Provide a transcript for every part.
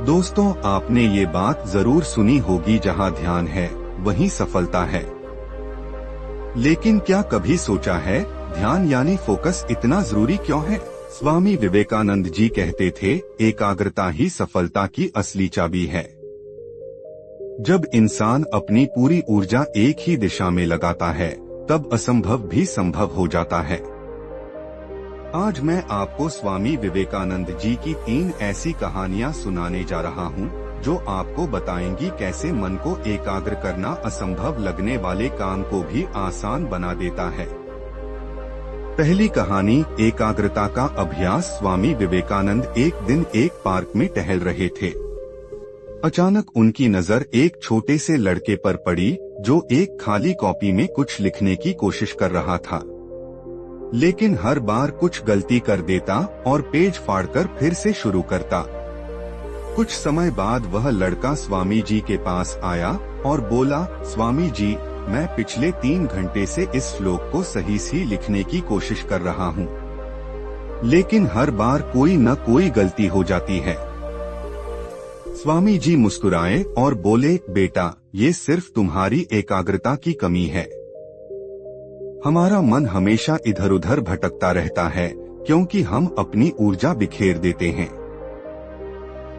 दोस्तों, आपने ये बात जरूर सुनी होगी, जहाँ ध्यान है वहीं सफलता है। लेकिन क्या कभी सोचा है, ध्यान यानी फोकस इतना जरूरी क्यों है? स्वामी विवेकानंद जी कहते थे, एकाग्रता ही सफलता की असली चाबी है। जब इंसान अपनी पूरी ऊर्जा एक ही दिशा में लगाता है, तब असंभव भी संभव हो जाता है। आज मैं आपको स्वामी विवेकानंद जी की 3 ऐसी कहानियां सुनाने जा रहा हूं, जो आपको बताएंगी कैसे मन को एकाग्र करना असंभव लगने वाले काम को भी आसान बना देता है। पहली कहानी, एकाग्रता का अभ्यास। स्वामी विवेकानंद एक दिन एक पार्क में टहल रहे थे। अचानक उनकी नजर एक छोटे से लड़के पर पड़ी, जो एक खाली कॉपी में कुछ लिखने की कोशिश कर रहा था, लेकिन हर बार कुछ गलती कर देता और पेज फाड़कर फिर से शुरू करता। कुछ समय बाद वह लड़का स्वामी जी के पास आया और बोला, स्वामी जी, मैं पिछले 3 घंटे से इस श्लोक को सही लिखने की कोशिश कर रहा हूँ, लेकिन हर बार कोई न कोई गलती हो जाती है। स्वामी जी मुस्कुराए और बोले, बेटा, ये सिर्फ तुम्हारी एकाग्रता की कमी है। हमारा मन हमेशा इधर उधर भटकता रहता है, क्योंकि हम अपनी ऊर्जा बिखेर देते हैं।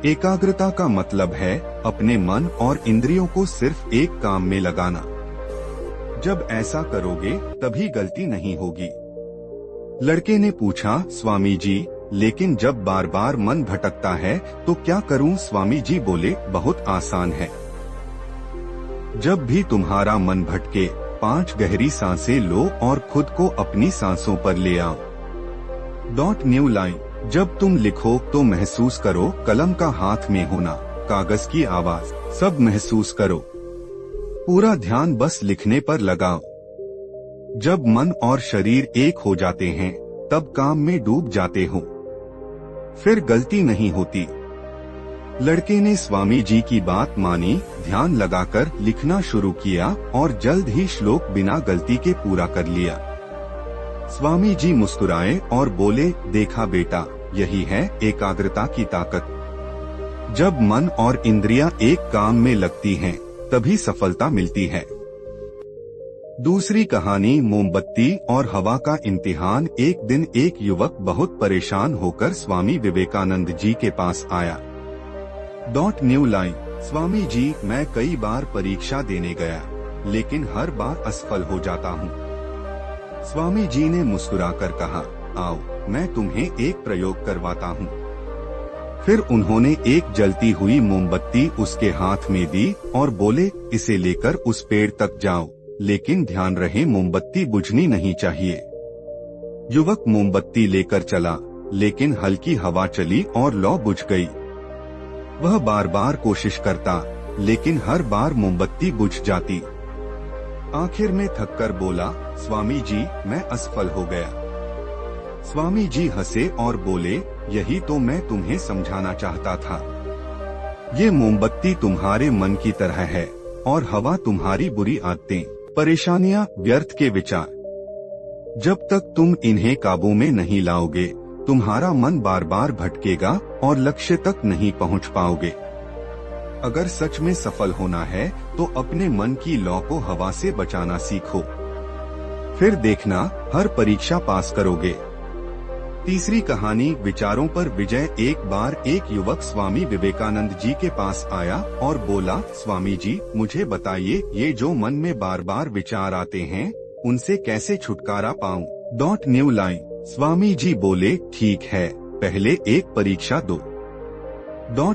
एकाग्रता का मतलब है अपने मन और इंद्रियों को सिर्फ एक काम में लगाना। जब ऐसा करोगे तभी गलती नहीं होगी। लड़के ने पूछा, स्वामी जी, लेकिन जब बार बार मन भटकता है तो क्या करूं? स्वामी जी बोले, बहुत आसान है। जब भी तुम्हारा मन भटके, 5 गहरी सांसें लो और खुद को अपनी सांसों पर ले आओ। न्यू लाइन, जब तुम लिखो तो महसूस करो कलम का हाथ में होना, कागज की आवाज, सब महसूस करो। पूरा ध्यान बस लिखने पर लगाओ। जब मन और शरीर एक हो जाते हैं, तब काम में डूब जाते हो, फिर गलती नहीं होती। लड़के ने स्वामी जी की बात मानी, ध्यान लगाकर लिखना शुरू किया और जल्द ही श्लोक बिना गलती के पूरा कर लिया। स्वामी जी मुस्कुराए और बोले, देखा बेटा, यही है एकाग्रता की ताकत। जब मन और इंद्रियां एक काम में लगती हैं, तभी सफलता मिलती है। दूसरी कहानी, मोमबत्ती और हवा का इम्तिहान। एक दिन एक युवक बहुत परेशान होकर स्वामी विवेकानंद जी के पास आया। न्यू लाइन, स्वामी जी, मैं कई बार परीक्षा देने गया, लेकिन हर बार असफल हो जाता हूँ। स्वामी जी ने मुस्कुराकर कहा, आओ, मैं तुम्हें एक प्रयोग करवाता हूँ। फिर उन्होंने एक जलती हुई मोमबत्ती उसके हाथ में दी और बोले, इसे लेकर उस पेड़ तक जाओ, लेकिन ध्यान रहे मोमबत्ती बुझनी नहीं चाहिए। युवक मोमबत्ती लेकर चला, लेकिन हल्की हवा चली और लौ बुझ गई। वह बार बार कोशिश करता, लेकिन हर बार मोमबत्ती बुझ जाती। आखिर में थककर बोला, स्वामी जी, मैं असफल हो गया। स्वामी जी हंसे और बोले, यही तो मैं तुम्हें समझाना चाहता था। ये मोमबत्ती तुम्हारे मन की तरह है और हवा तुम्हारी बुरी आदतें, परेशानियां, व्यर्थ के विचार। जब तक तुम इन्हें काबू में नहीं लाओगे, तुम्हारा मन बार बार भटकेगा और लक्ष्य तक नहीं पहुंच पाओगे। अगर सच में सफल होना है, तो अपने मन की लौ को हवा से बचाना सीखो, फिर देखना हर परीक्षा पास करोगे। तीसरी कहानी, विचारों पर विजय। एक बार एक युवक स्वामी विवेकानंद जी के पास आया और बोला, स्वामी जी, मुझे बताइए, ये जो मन में बार बार विचार आते हैं, उनसे कैसे छुटकारा पाऊं? न्यू लाइन, स्वामी जी बोले, ठीक है, पहले एक परीक्षा दो।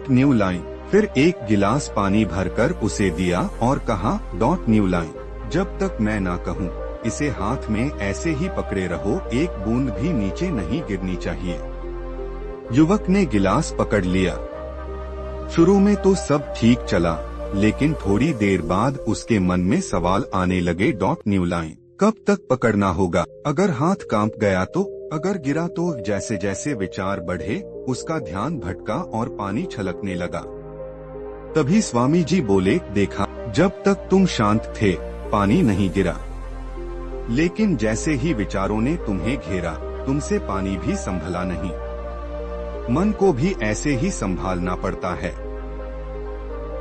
न्यू लाइन, फिर एक गिलास पानी भरकर उसे दिया और कहा, न्यू लाइन, जब तक मैं ना कहूँ, इसे हाथ में ऐसे ही पकड़े रहो, एक बूंद भी नीचे नहीं गिरनी चाहिए। युवक ने गिलास पकड़ लिया। शुरू में तो सब ठीक चला, लेकिन थोड़ी देर बाद उसके मन में सवाल आने लगे। न्यू लाइन, कब तक पकड़ना होगा? अगर हाथ कांप गया तो? अगर गिरा तो? जैसे जैसे विचार बढ़े, उसका ध्यान भटका और पानी छलकने लगा। तभी स्वामी जी बोले, देखा, जब तक तुम शांत थे, पानी नहीं गिरा, लेकिन जैसे ही विचारों ने तुम्हें घेरा, तुमसे पानी भी संभला नहीं। मन को भी ऐसे ही संभालना पड़ता है।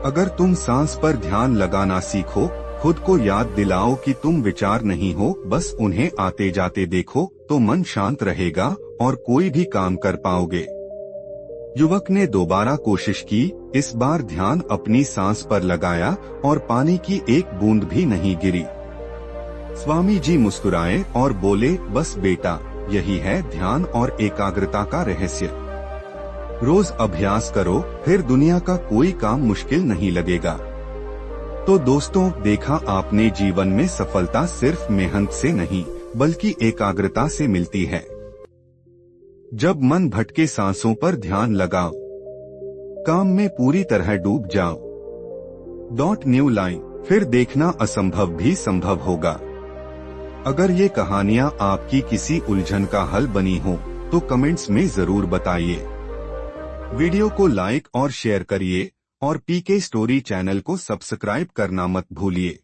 अगर तुम सांस पर ध्यान लगाना सीखो, खुद को याद दिलाओ कि तुम विचार नहीं हो, बस उन्हें आते जाते देखो, तो मन शांत रहेगा और कोई भी काम कर पाओगे। युवक ने दोबारा कोशिश की। इस बार ध्यान अपनी सांस पर लगाया और पानी की एक बूंद भी नहीं गिरी। स्वामी जी मुस्कुराए और बोले, बस बेटा, यही है ध्यान और एकाग्रता का रहस्य। रोज अभ्यास करो, फिर दुनिया का कोई काम मुश्किल नहीं लगेगा। तो दोस्तों, देखा आपने, जीवन में सफलता सिर्फ मेहनत से नहीं बल्कि एकाग्रता से मिलती है। जब मन भटके, सांसों पर ध्यान लगाओ, काम में पूरी तरह डूब जाओ। न्यू लाइन, फिर देखना असंभव भी संभव होगा। अगर ये कहानियाँ आपकी किसी उलझन का हल बनी हो तो कमेंट्स में जरूर बताइए। वीडियो को लाइक और शेयर करिए और पीके स्टोरी चैनल को सब्सक्राइब करना मत भूलिए।